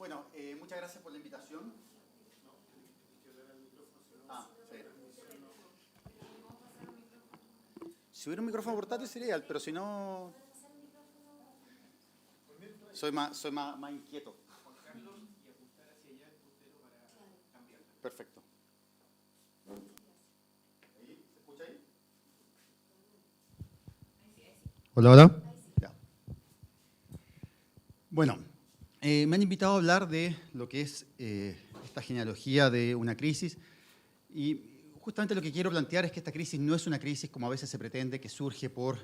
Bueno, muchas gracias por la invitación. Si hubiera un micrófono portátil sería ideal, pero si no... Soy más inquieto. Perfecto. ¿Se escucha ahí? Hola, hola. Ya. Bueno, me han invitado a hablar de lo que es esta genealogía de una crisis y justamente lo que quiero plantear es que esta crisis no es una crisis como a veces se pretende, que surge por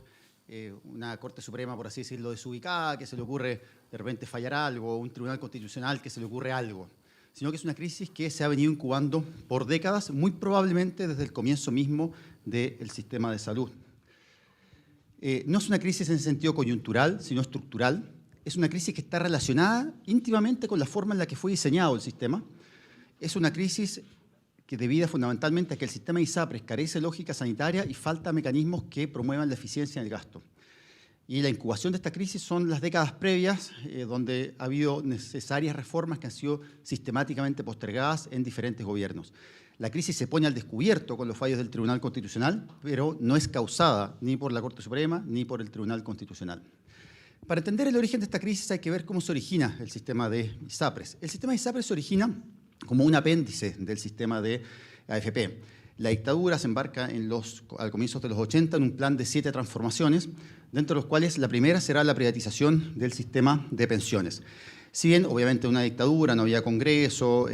una Corte Suprema, por así decirlo, desubicada, que se le ocurre de repente fallar algo, o un tribunal constitucional que se le ocurre algo, sino que es una crisis que se ha venido incubando por décadas, muy probablemente desde el comienzo mismo del sistema de salud. No es una crisis en sentido coyuntural, sino estructural. Es una crisis que está relacionada íntimamente con la forma en la que fue diseñado el sistema. Es una crisis que debida fundamentalmente a que el sistema ISAPRES carece de lógica sanitaria y falta mecanismos que promuevan la eficiencia en el gasto. Y la incubación de esta crisis son las décadas previas, donde ha habido necesarias reformas que han sido sistemáticamente postergadas en diferentes gobiernos. La crisis se pone al descubierto con los fallos del Tribunal Constitucional, pero no es causada ni por la Corte Suprema ni por el Tribunal Constitucional. Para entender el origen de esta crisis hay que ver cómo se origina el sistema de ISAPRES. El sistema de ISAPRES se origina como un apéndice del sistema de AFP. La dictadura se embarca al comienzo de los 80 en un plan de 7 transformaciones, dentro de los cuales la primera será la privatización del sistema de pensiones. Si bien, obviamente, una dictadura, no había congreso,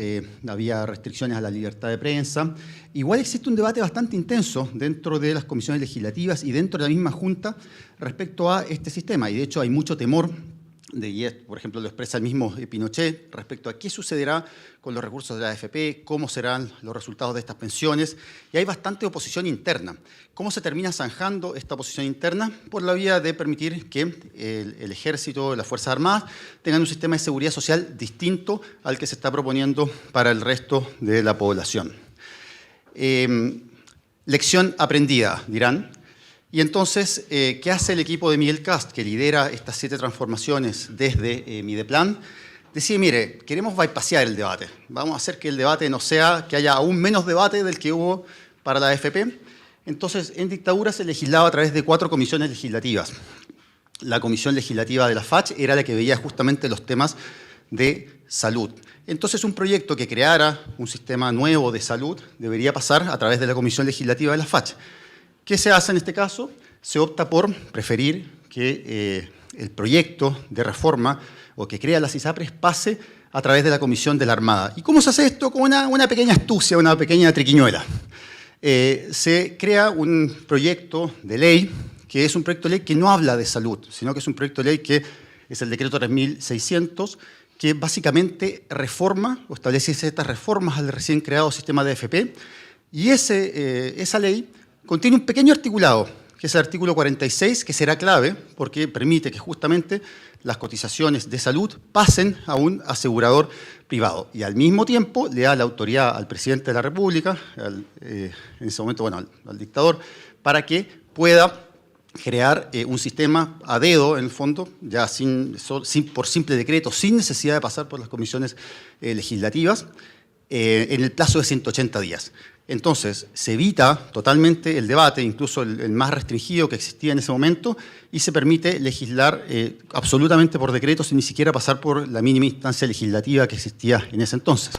había restricciones a la libertad de prensa, igual existe un debate bastante intenso dentro de las comisiones legislativas y dentro de la misma Junta respecto a este sistema. Y de hecho hay mucho temor, por ejemplo, lo expresa el mismo Pinochet, respecto a qué sucederá con los recursos de la AFP, cómo serán los resultados de estas pensiones, y hay bastante oposición interna. ¿Cómo se termina zanjando esta oposición interna? Por la vía de permitir que el Ejército, las Fuerzas Armadas, tengan un sistema de seguridad social distinto al que se está proponiendo para el resto de la población. Lección aprendida, dirán. Y entonces, ¿qué hace el equipo de Miguel Kast, que lidera estas 7 transformaciones desde Mideplan? Decide, mire, queremos bypassear el debate. Vamos a hacer que el debate no sea, que haya aún menos debate del que hubo para la AFP. Entonces, en dictadura se legislaba a través de 4 comisiones legislativas. La comisión legislativa de la FACH era la que veía justamente los temas de salud. Entonces, un proyecto que creara un sistema nuevo de salud debería pasar a través de la comisión legislativa de la FACH. ¿Qué se hace en este caso? Se opta por preferir que el proyecto de reforma o que crea las ISAPRES pase a través de la Comisión de la Armada. ¿Y cómo se hace esto? Con una pequeña astucia, una pequeña triquiñuela. Se crea un proyecto de ley que es un proyecto de ley que no habla de salud, sino que es un proyecto de ley que es el decreto 3600, que básicamente reforma o establece ciertas reformas al recién creado sistema de AFP, y esa ley contiene un pequeño articulado, que es el artículo 46, que será clave porque permite que justamente las cotizaciones de salud pasen a un asegurador privado. Y al mismo tiempo le da la autoridad al presidente de la República, en ese momento, bueno, al dictador, para que pueda crear un sistema a dedo, en el fondo, ya por simple decreto, sin necesidad de pasar por las comisiones legislativas, en el plazo de 180 días. Entonces, se evita totalmente el debate, incluso el más restringido que existía en ese momento, y se permite legislar absolutamente por decreto sin ni siquiera pasar por la mínima instancia legislativa que existía en ese entonces.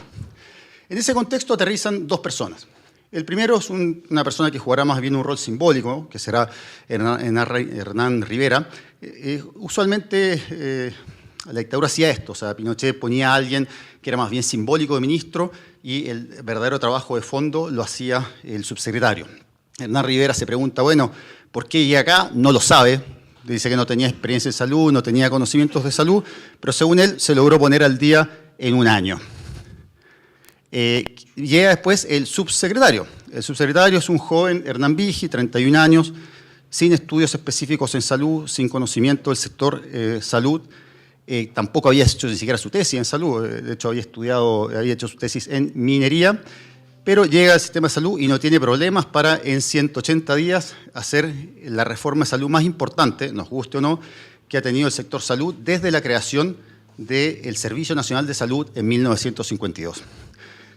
En ese contexto aterrizan 2 personas. El primero es una persona que jugará más bien un rol simbólico, que será Hernán Rivera. Usualmente la dictadura hacía esto, o sea, Pinochet ponía a alguien que era más bien simbólico de ministro y el verdadero trabajo de fondo lo hacía el subsecretario. Hernán Rivera se pregunta, bueno, ¿por qué llega acá? No lo sabe. Dice que no tenía experiencia en salud, no tenía conocimientos de salud, pero según él se logró poner al día en un año. Llega después el subsecretario. El subsecretario es un joven, Hernán Vigi, 31 años, sin estudios específicos en salud, sin conocimiento del sector salud. Tampoco había hecho ni siquiera su tesis en salud, de hecho había hecho su tesis en minería, pero llega al sistema de salud y no tiene problemas para en 180 días hacer la reforma de salud más importante, nos guste o no, que ha tenido el sector salud desde la creación del Servicio Nacional de Salud en 1952.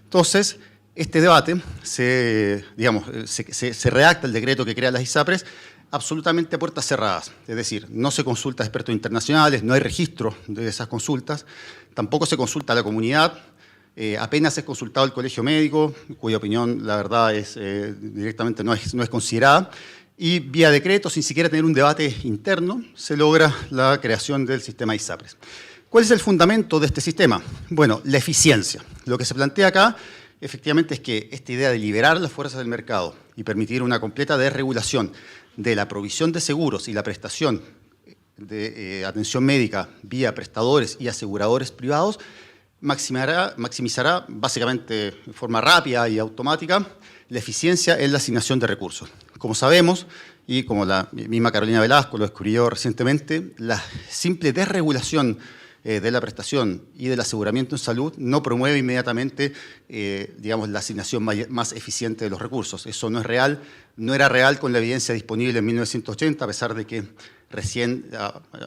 Entonces, este debate, se redacta el decreto que crea las ISAPRES absolutamente a puertas cerradas, es decir, no se consulta a expertos internacionales, no hay registro de esas consultas, tampoco se consulta a la comunidad, apenas es consultado el colegio médico, cuya opinión, la verdad, directamente no es considerada, y vía decreto, sin siquiera tener un debate interno, se logra la creación del sistema ISAPRES. ¿Cuál es el fundamento de este sistema? Bueno, la eficiencia. Lo que se plantea acá, efectivamente, es que esta idea de liberar las fuerzas del mercado y permitir una completa desregulación de la provisión de seguros y la prestación de atención médica vía prestadores y aseguradores privados maximizará básicamente de forma rápida y automática la eficiencia en la asignación de recursos. Como sabemos, y como la misma Carolina Velasco lo descubrió recientemente, la simple desregulación de la prestación y del aseguramiento en salud no promueve inmediatamente, la asignación más eficiente de los recursos. Eso no es real, no era real con la evidencia disponible en 1980, a pesar de que recién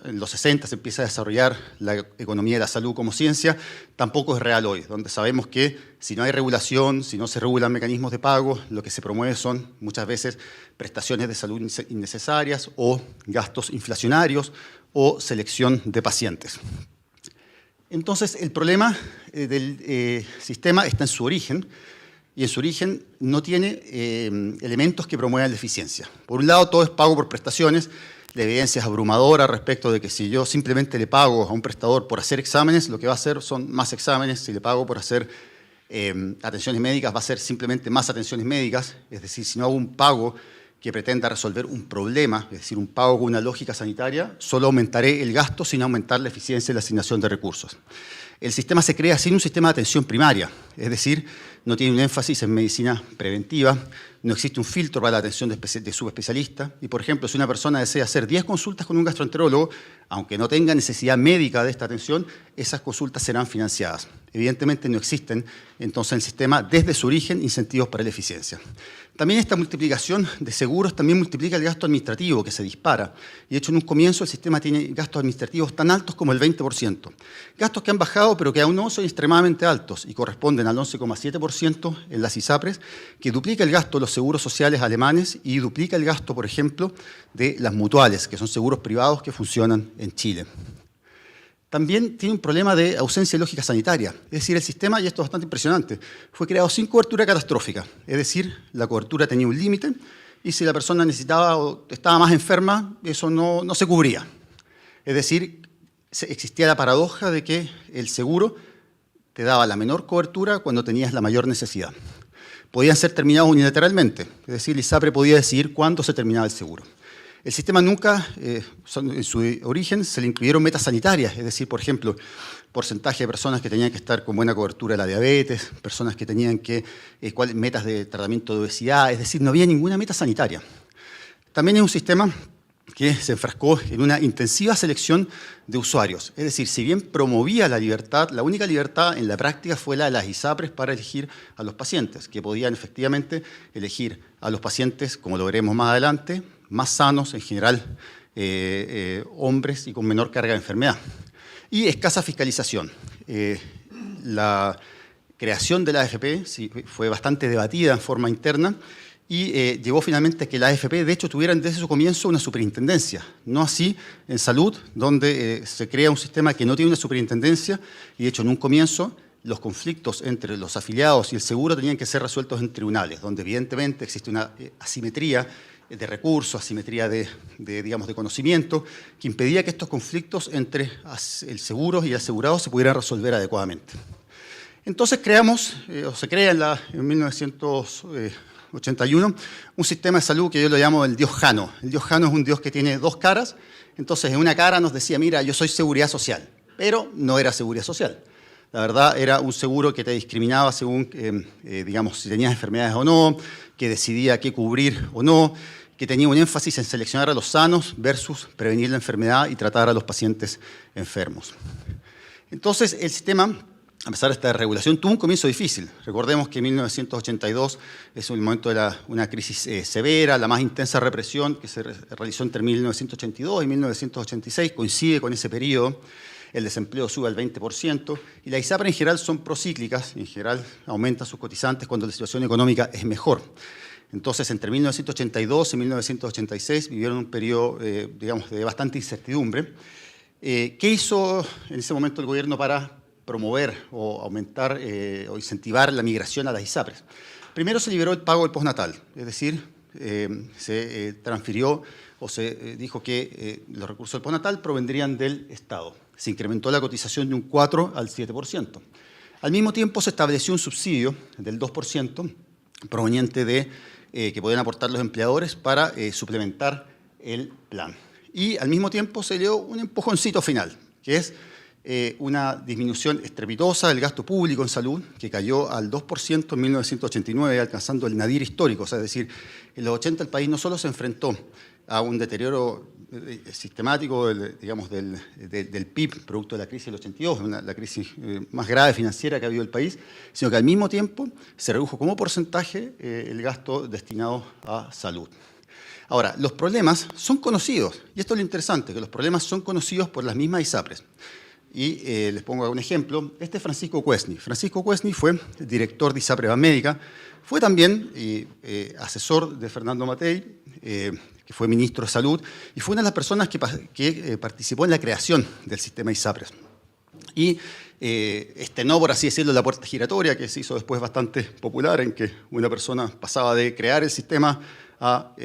en los 60 se empieza a desarrollar la economía de la salud como ciencia, tampoco es real hoy, donde sabemos que si no hay regulación, si no se regulan mecanismos de pago, lo que se promueve son muchas veces prestaciones de salud innecesarias o gastos inflacionarios o selección de pacientes. Entonces, el problema del sistema está en su origen, y en su origen no tiene elementos que promuevan la eficiencia. Por un lado, todo es pago por prestaciones. La evidencia es abrumadora respecto de que si yo simplemente le pago a un prestador por hacer exámenes, lo que va a hacer son más exámenes. Si le pago por hacer atenciones médicas, va a ser simplemente más atenciones médicas. Es decir, si no hago un pago que pretenda resolver un problema, es decir, un pago con una lógica sanitaria, solo aumentaré el gasto sin aumentar la eficiencia de la asignación de recursos. El sistema se crea sin un sistema de atención primaria, es decir, no tiene un énfasis en medicina preventiva, no existe un filtro para la atención de subespecialistas, y por ejemplo, si una persona desea hacer 10 consultas con un gastroenterólogo, aunque no tenga necesidad médica de esta atención, esas consultas serán financiadas. Evidentemente no existen, entonces, en el sistema, desde su origen, incentivos para la eficiencia. También esta multiplicación de seguros también multiplica el gasto administrativo, que se dispara. Y de hecho, en un comienzo el sistema tiene gastos administrativos tan altos como el 20%. Gastos que han bajado, pero que aún no son extremadamente altos y corresponden al 11,7% en las ISAPRES, que duplica el gasto de los seguros sociales alemanes y duplica el gasto, por ejemplo, de las mutuales, que son seguros privados que funcionan en Chile. También tiene un problema de ausencia de lógica sanitaria. Es decir, el sistema, y esto es bastante impresionante, fue creado sin cobertura catastrófica. Es decir, la cobertura tenía un límite y si la persona necesitaba o estaba más enferma, eso no se cubría. Es decir, existía la paradoja de que el seguro te daba la menor cobertura cuando tenías la mayor necesidad. Podían ser terminados unilateralmente. Es decir, el ISAPRE podía decidir cuándo se terminaba el seguro. El sistema nunca, en su origen, se le incluyeron metas sanitarias, es decir, por ejemplo, porcentaje de personas que tenían que estar con buena cobertura de la diabetes, personas que tenían metas de tratamiento de obesidad, es decir, no había ninguna meta sanitaria. También es un sistema que se enfrascó en una intensiva selección de usuarios, es decir, si bien promovía la libertad, la única libertad en la práctica fue la de las ISAPRES para elegir a los pacientes, que podían efectivamente elegir a los pacientes, como lo veremos más adelante, más sanos, en general, hombres y con menor carga de enfermedad. Y escasa fiscalización. La creación de la AFP fue bastante debatida en forma interna y llevó finalmente a que la AFP, de hecho, tuvieran desde su comienzo una superintendencia. No así en salud, donde se crea un sistema que no tiene una superintendencia y, de hecho, en un comienzo, los conflictos entre los afiliados y el seguro tenían que ser resueltos en tribunales, donde evidentemente existe una asimetría de recursos, asimetría de conocimiento, que impedía que estos conflictos entre el seguro y el asegurado se pudieran resolver adecuadamente. Entonces se crea en 1981 un sistema de salud que yo lo llamo el dios Jano. El dios Jano es un dios que tiene dos caras, entonces en una cara nos decía, mira, yo soy seguridad social, pero no era seguridad social. La verdad, era un seguro que te discriminaba según, si tenías enfermedades o no, que decidía qué cubrir o no, que tenía un énfasis en seleccionar a los sanos versus prevenir la enfermedad y tratar a los pacientes enfermos. Entonces, el sistema, a pesar de esta regulación, tuvo un comienzo difícil. Recordemos que 1982 es el momento de una crisis severa, la más intensa represión que se realizó entre 1982 y 1986, coincide con ese periodo. el desempleo sube al 20%, y las ISAPRES en general son procíclicas, en general aumentan sus cotizantes cuando la situación económica es mejor. Entonces, entre 1982 y 1986 vivieron un periodo, digamos, de bastante incertidumbre. ¿Qué hizo en ese momento el gobierno para promover o aumentar o incentivar la migración a las ISAPRES? Primero se liberó el pago del postnatal, es decir, se transfirió o se dijo que los recursos del postnatal provendrían del Estado. Se incrementó la cotización de un 4 al 7%. Al mismo tiempo se estableció un subsidio del 2% proveniente de que podían aportar los empleadores para suplementar el plan. Y al mismo tiempo se dio un empujoncito final, que es una disminución estrepitosa del gasto público en salud, que cayó al 2% en 1989, alcanzando el nadir histórico. O sea, es decir, en los 80 el país no solo se enfrentó a un deterioro sistemático digamos, del PIB, producto de la crisis del 82, la crisis más grave financiera que ha habido el país, sino que al mismo tiempo se redujo como porcentaje el gasto destinado a salud. Ahora, los problemas son conocidos, y esto es lo interesante, que los problemas son conocidos por las mismas ISAPRES. Y les pongo un ejemplo. Este es Francisco Cuesni. Francisco Cuesni fue director de ISAPRE Banmédica, fue también asesor de Fernando Matei, que fue ministro de Salud, y fue una de las personas que participó en la creación del sistema ISAPRES. Y estrenó, por así decirlo, la puerta giratoria, que se hizo después bastante popular, en que una persona pasaba de crear el sistema a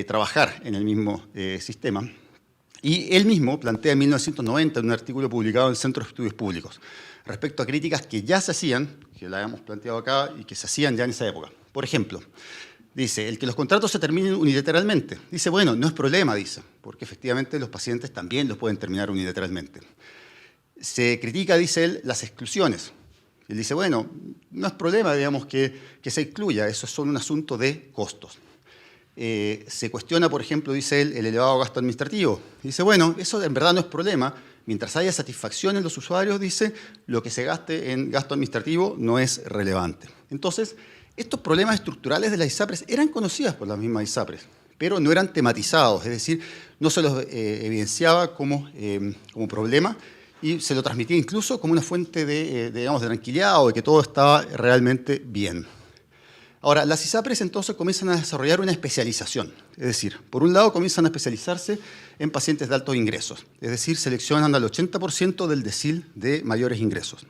trabajar en el mismo sistema. Y él mismo plantea en 1990, en un artículo publicado en el Centro de Estudios Públicos, respecto a críticas que ya se hacían, que la habíamos planteado acá, y que se hacían ya en esa época. Por ejemplo, dice, el que los contratos se terminen unilateralmente. Dice, bueno, no es problema, dice, porque efectivamente los pacientes también los pueden terminar unilateralmente. Se critica, dice él, las exclusiones. Él dice, bueno, no es problema, digamos, que se excluya, eso es solo un asunto de costos. Se cuestiona, por ejemplo, dice él, el elevado gasto administrativo. Dice, bueno, eso en verdad no es problema. Mientras haya satisfacción en los usuarios, dice, lo que se gaste en gasto administrativo no es relevante. Entonces, estos problemas estructurales de las ISAPRES eran conocidas por las mismas ISAPRES, pero no eran tematizados, es decir, no se los evidenciaba como problema y se lo transmitía incluso como una fuente digamos, de tranquilidad o de que todo estaba realmente bien. Ahora, las ISAPRES entonces comienzan a desarrollar una especialización, es decir, por un lado comienzan a especializarse en pacientes de altos ingresos, es decir, seleccionan al 80% del decil de mayores ingresos.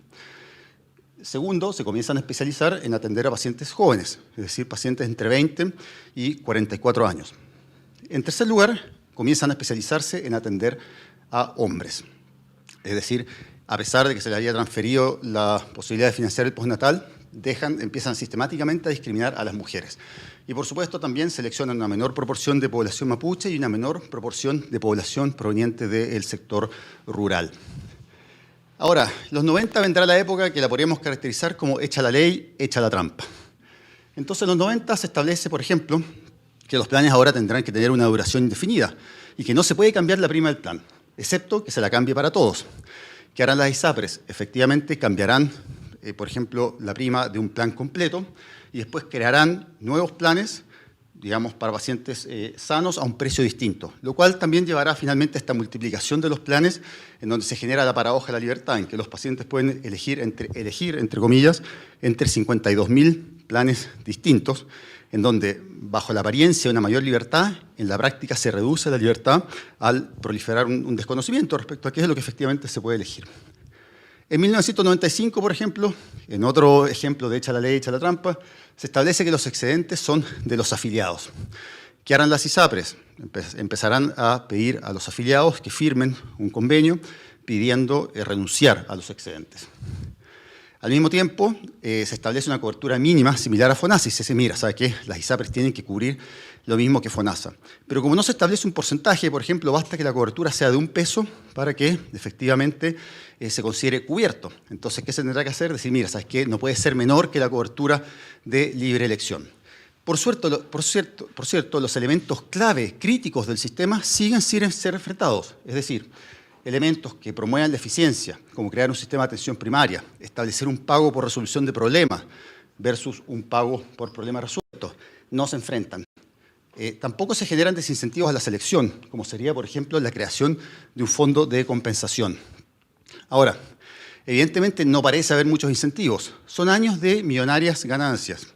Segundo, se comienzan a especializar en atender a pacientes jóvenes, es decir, pacientes entre 20 y 44 años. En tercer lugar, comienzan a especializarse en atender a hombres, es decir, a pesar de que se les había transferido la posibilidad de financiar el postnatal, empiezan sistemáticamente a discriminar a las mujeres. Y por supuesto también seleccionan una menor proporción de población mapuche y una menor proporción de población proveniente del sector rural. Ahora, los 90 vendrá la época que la podríamos caracterizar como hecha la ley, hecha la trampa. Entonces en los 90 se establece, por ejemplo, que los planes ahora tendrán que tener una duración indefinida y que no se puede cambiar la prima del plan, excepto que se la cambie para todos. ¿Qué harán las ISAPRES? Efectivamente cambiarán por ejemplo, la prima de un plan completo y después crearán nuevos planes, digamos, para pacientes sanos a un precio distinto, lo cual también llevará finalmente a esta multiplicación de los planes en donde se genera la paradoja de la libertad, en que los pacientes pueden elegir, entre comillas, entre 52.000 planes distintos, en donde, bajo la apariencia de una mayor libertad, en la práctica se reduce la libertad al proliferar un desconocimiento respecto a qué es lo que efectivamente se puede elegir. En 1995, por ejemplo, en otro ejemplo de hecha la ley, hecha la trampa, se establece que los excedentes son de los afiliados. ¿Qué harán las ISAPRES? Empezarán a pedir a los afiliados que firmen un convenio pidiendo renunciar a los excedentes. Al mismo tiempo, se establece una cobertura mínima similar a FONASA y se dice, mira, ¿sabe qué? Las ISAPRES tienen que cubrir lo mismo que FONASA. Pero como no se establece un porcentaje, por ejemplo, basta que la cobertura sea de $1 para que efectivamente se considere cubierto. Entonces, ¿qué se tendrá que hacer? Decir, mira, ¿sabes qué? No puede ser menor que la cobertura de libre elección. Por cierto, los elementos clave, críticos del sistema siguen sin ser enfrentados. Es decir, elementos que promuevan la eficiencia, como crear un sistema de atención primaria, establecer un pago por resolución de problemas versus un pago por problema resuelto, no se enfrentan. Tampoco se generan desincentivos a la selección, como sería, por ejemplo, la creación de un fondo de compensación. Ahora, evidentemente no parece haber muchos incentivos. Son años de millonarias ganancias.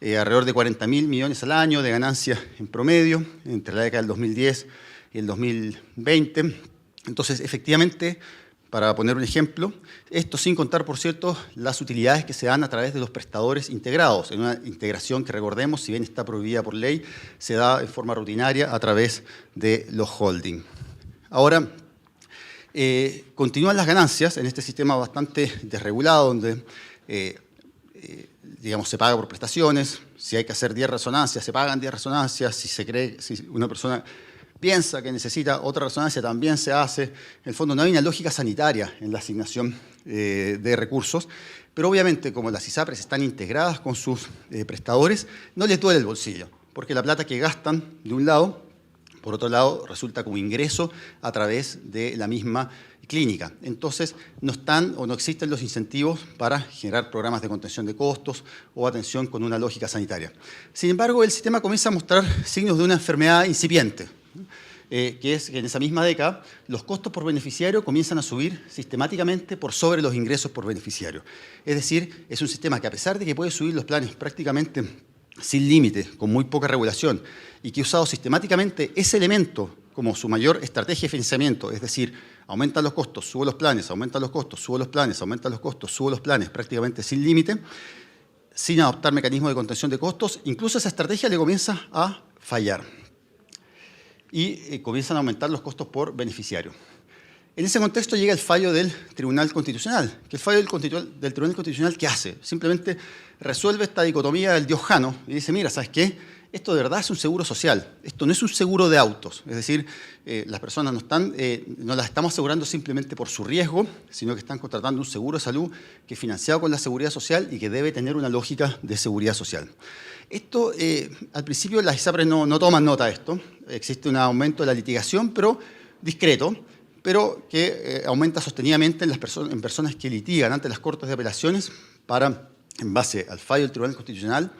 Alrededor de 40.000 millones al año de ganancias en promedio, entre la década del 2010 y el 2020. Entonces, efectivamente, para poner un ejemplo, esto sin contar, por cierto, las utilidades que se dan a través de los prestadores integrados, en una integración que, recordemos, si bien está prohibida por ley, se da en forma rutinaria a través de los holding. Ahora, continúan las ganancias en este sistema bastante desregulado, donde digamos, se paga por prestaciones, si hay que hacer 10 resonancias, se pagan 10 resonancias, si una persona piensa que necesita otra resonancia, también se hace. En el fondo no hay una lógica sanitaria en la asignación de recursos, pero obviamente como las ISAPRES están integradas con sus prestadores, no les duele el bolsillo, porque la plata que gastan de un lado, por otro lado, resulta como ingreso a través de la misma clínica. Entonces, no están o no existen los incentivos para generar programas de contención de costos o atención con una lógica sanitaria. Sin embargo, el sistema comienza a mostrar signos de una enfermedad incipiente, que es que en esa misma década los costos por beneficiario comienzan a subir sistemáticamente por sobre los ingresos por beneficiario. Es decir, es un sistema que a pesar de que puede subir los planes prácticamente sin límite, con muy poca regulación, y que ha usado sistemáticamente ese elemento como su mayor estrategia de financiamiento, es decir, aumentan los costos, subo los planes, aumentan los costos, subo los planes, aumentan los costos, subo los planes, prácticamente sin límite, sin adoptar mecanismos de contención de costos, incluso esa estrategia le comienza a fallar y comienzan a aumentar los costos por beneficiario. En ese contexto llega el fallo del Tribunal Constitucional, que el fallo del Tribunal Constitucional, ¿qué hace? Simplemente resuelve esta dicotomía del dios-jano y dice, mira, ¿sabes qué? Esto de verdad es un seguro social, esto no es un seguro de autos, es decir, las personas no las estamos asegurando simplemente por su riesgo, sino que están contratando un seguro de salud que es financiado con la seguridad social y que debe tener una lógica de seguridad social. Esto, al principio las ISAPRES no toman nota de esto, existe un aumento de la litigación, pero discreto, pero que aumenta sostenidamente en personas que litigan ante las Cortes de Apelaciones para, en base al fallo del Tribunal Constitucional,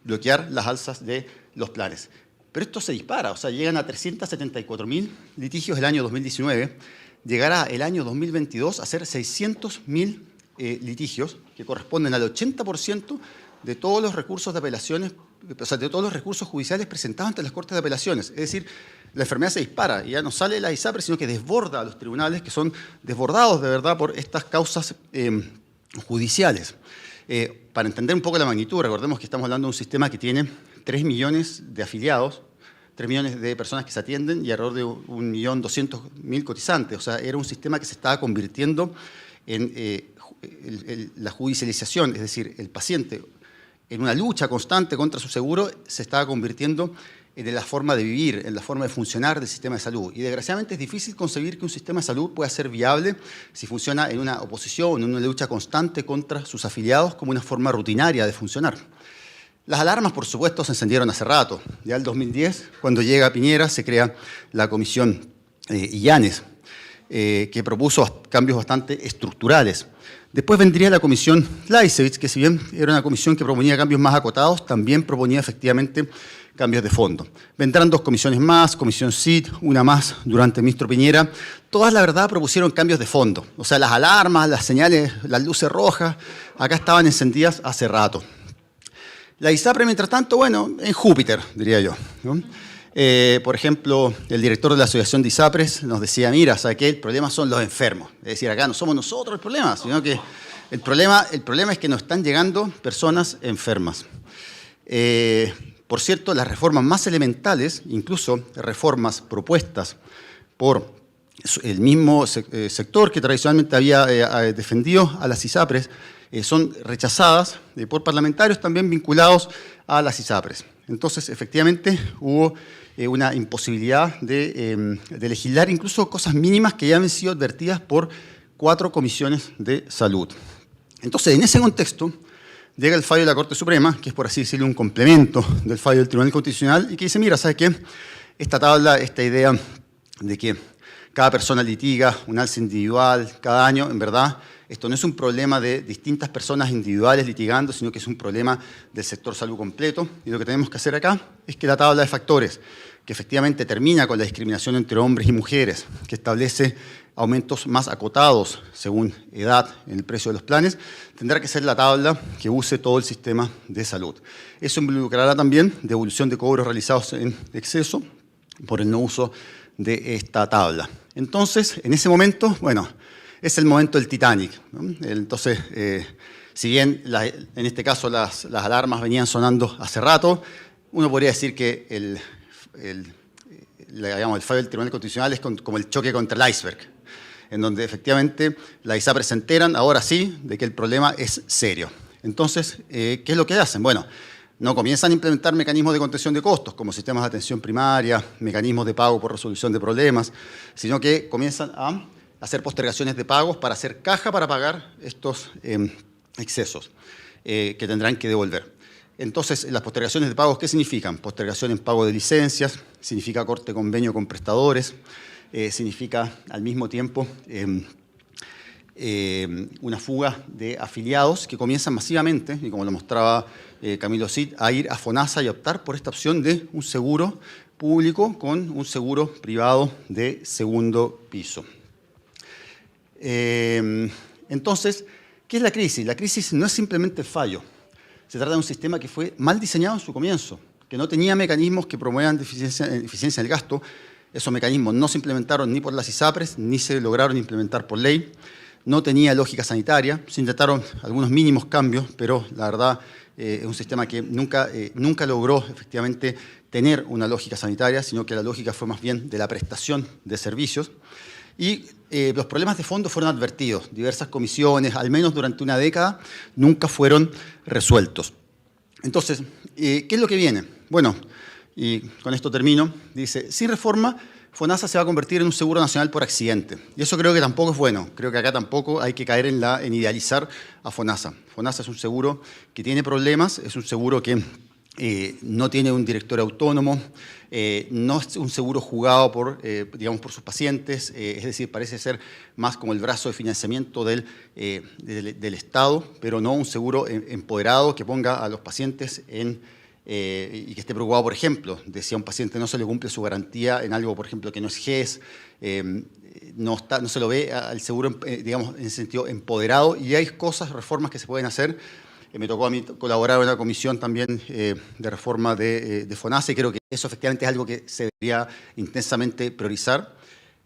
bloquear las alzas de los planes. Pero esto se dispara, o sea, llegan a 374.000 litigios el año 2019, llegará el año 2022 a ser 600.000 litigios, que corresponden al 80% de todos los recursos de apelaciones, o sea, de todos los recursos judiciales presentados ante las Cortes de Apelaciones. Es decir, la enfermedad se dispara y ya no sale de la ISAPRE, sino que desborda a los tribunales, que son desbordados de verdad por estas causas judiciales. Para entender un poco la magnitud, recordemos que estamos hablando de un sistema que tiene 3 millones de afiliados, 3 millones de personas que se atienden y alrededor de 1.200.000 cotizantes. O sea, era un sistema que se estaba convirtiendo en la judicialización, es decir, el paciente en una lucha constante contra su seguro se estaba convirtiendo en la forma de vivir, en la forma de funcionar del sistema de salud. Y desgraciadamente es difícil concebir que un sistema de salud pueda ser viable si funciona en una oposición, en una lucha constante contra sus afiliados como una forma rutinaria de funcionar. Las alarmas, por supuesto, se encendieron hace rato. Ya el 2010, cuando llega Piñera, se crea la comisión Illanes, que propuso cambios bastante estructurales. Después vendría la comisión Laisevich, que si bien era una comisión que proponía cambios más acotados, también proponía efectivamente cambios de fondo. Vendrán 2 comisiones más, comisión CID, una más durante el ministro Piñera. Todas, la verdad, propusieron cambios de fondo. O sea, las alarmas, las señales, las luces rojas, acá estaban encendidas hace rato. La ISAPRE, mientras tanto, bueno, en Júpiter, diría yo, ¿no? Por ejemplo, el director de la Asociación de ISAPRES nos decía, mira, ¿sabe qué? El problema son los enfermos. Es decir, acá no somos nosotros el problema, sino que el problema es que nos están llegando personas enfermas. Por cierto, las reformas más elementales, incluso reformas propuestas por el mismo sector que tradicionalmente había defendido a las ISAPRES, son rechazadas por parlamentarios también vinculados a las ISAPRES. Entonces, efectivamente, hubo una imposibilidad de legislar incluso cosas mínimas que ya habían sido advertidas por 4 comisiones de salud. Entonces, en ese contexto, llega el fallo de la Corte Suprema, que es, por así decirlo, un complemento del fallo del Tribunal Constitucional, y que dice, mira, ¿sabes qué? Esta tabla, esta idea de que cada persona litiga un alza individual cada año, en verdad, Esto no es un problema de distintas personas individuales litigando, sino que es un problema del sector salud completo. Y lo que tenemos que hacer acá es que la tabla de factores, que efectivamente termina con la discriminación entre hombres y mujeres, que establece aumentos más acotados según edad en el precio de los planes, tendrá que ser la tabla que use todo el sistema de salud. Eso involucrará también devolución de cobros realizados en exceso por el no uso de esta tabla. Entonces, en ese momento, bueno, es el momento del Titanic, ¿no? Entonces, si bien en este caso las alarmas venían sonando hace rato, uno podría decir que el fallo del Tribunal Constitucional es como el choque contra el iceberg, en donde efectivamente las ISAPRES se enteran, ahora sí, de que el problema es serio. Entonces, ¿qué es lo que hacen? Bueno, no comienzan a implementar mecanismos de contención de costos, como sistemas de atención primaria, mecanismos de pago por resolución de problemas, sino que comienzan a hacer postergaciones de pagos para hacer caja para pagar estos excesos que tendrán que devolver. Entonces, las postergaciones de pagos, ¿qué significan? Postergación en pago de licencias, significa corte de convenio con prestadores, significa al mismo tiempo una fuga de afiliados que comienzan masivamente, y como lo mostraba Camilo Cid, a ir a FONASA y optar por esta opción de un seguro público con un seguro privado de segundo piso. Entonces, ¿qué es la crisis? La crisis no es simplemente el fallo. Se trata de un sistema que fue mal diseñado en su comienzo, que no tenía mecanismos que promuevan eficiencia en el gasto. Esos mecanismos no se implementaron ni por las ISAPRES, ni se lograron implementar por ley. No tenía lógica sanitaria. Se intentaron algunos mínimos cambios, pero la verdad es un sistema que nunca logró efectivamente tener una lógica sanitaria, sino que la lógica fue más bien de la prestación de servicios. Y los problemas de fondo fueron advertidos. Diversas comisiones, al menos durante una década, nunca fueron resueltos. Entonces, ¿qué es lo que viene? Bueno, y con esto termino. Dice, sin reforma, FONASA se va a convertir en un seguro nacional por accidente. Y eso creo que tampoco es bueno. Creo que acá tampoco hay que caer en idealizar a FONASA. FONASA es un seguro que tiene problemas, es un seguro que no tiene un director autónomo, no es un seguro jugado por sus pacientes, es decir, parece ser más como el brazo de financiamiento del Estado, pero no un seguro empoderado que ponga a los pacientes y que esté preocupado, por ejemplo, de si a un paciente no se le cumple su garantía en algo, por ejemplo, que no es GES, no se lo ve al seguro, en ese sentido, empoderado, y hay reformas que se pueden hacer. Me tocó a mí colaborar en una comisión también de reforma de FONASA, y creo que eso efectivamente es algo que se debería intensamente priorizar.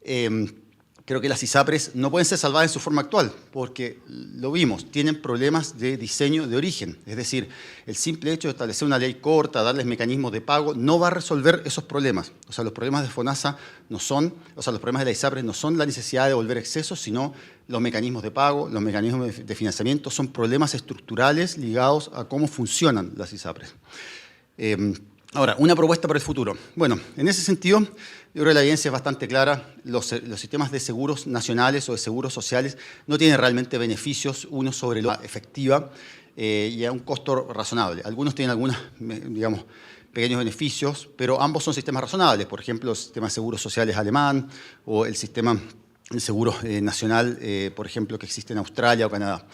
Creo que las ISAPRES no pueden ser salvadas en su forma actual, porque lo vimos, tienen problemas de diseño de origen. Es decir, el simple hecho de establecer una ley corta, darles mecanismos de pago, no va a resolver esos problemas. O sea, los problemas de FONASA los problemas de la ISAPRES no son la necesidad de devolver excesos, sino los mecanismos de pago, los mecanismos de financiamiento, son problemas estructurales ligados a cómo funcionan las ISAPRES. Ahora, una propuesta para el futuro. Bueno, en ese sentido, yo creo que la evidencia es bastante clara. Los sistemas de seguros nacionales o de seguros sociales no tienen realmente beneficios uno sobre la efectiva y a un costo razonable. Algunos tienen algunos, pequeños beneficios, pero ambos son sistemas razonables. Por ejemplo, el sistema de seguros sociales alemán o el sistema de seguro nacional, por ejemplo, que existe en Australia o Canadá.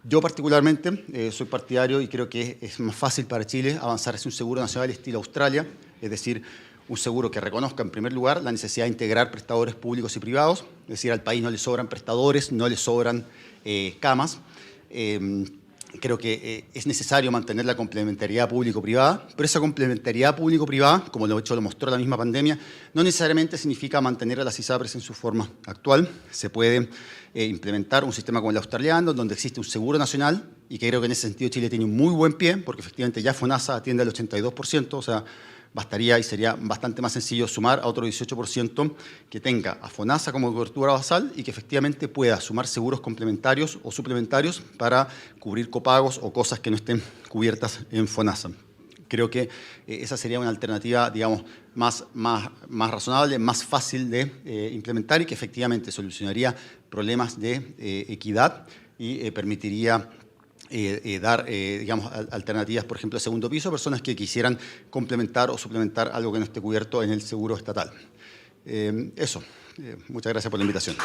Yo particularmente soy partidario y creo que es más fácil para Chile avanzar hacia un seguro nacional estilo Australia, es decir, un seguro que reconozca en primer lugar la necesidad de integrar prestadores públicos y privados, es decir, al país no le sobran prestadores, no le sobran camas. Creo que es necesario mantener la complementariedad público-privada, pero esa complementariedad público-privada, como lo mostró la misma pandemia, no necesariamente significa mantener a las ISAPRES en su forma actual. Se puede implementar un sistema como el australiano, donde existe un seguro nacional, y que creo que en ese sentido Chile tiene un muy buen pie, porque efectivamente ya FONASA atiende al 82%, o sea, bastaría y sería bastante más sencillo sumar a otro 18% que tenga a FONASA como cobertura basal y que efectivamente pueda sumar seguros complementarios o suplementarios para cubrir copagos o cosas que no estén cubiertas en FONASA. Creo que esa sería una alternativa, más razonable, más fácil de implementar y que efectivamente solucionaría problemas de equidad y permitiría dar alternativas, por ejemplo, de segundo piso a personas que quisieran complementar o suplementar algo que no esté cubierto en el seguro estatal. Muchas gracias por la invitación.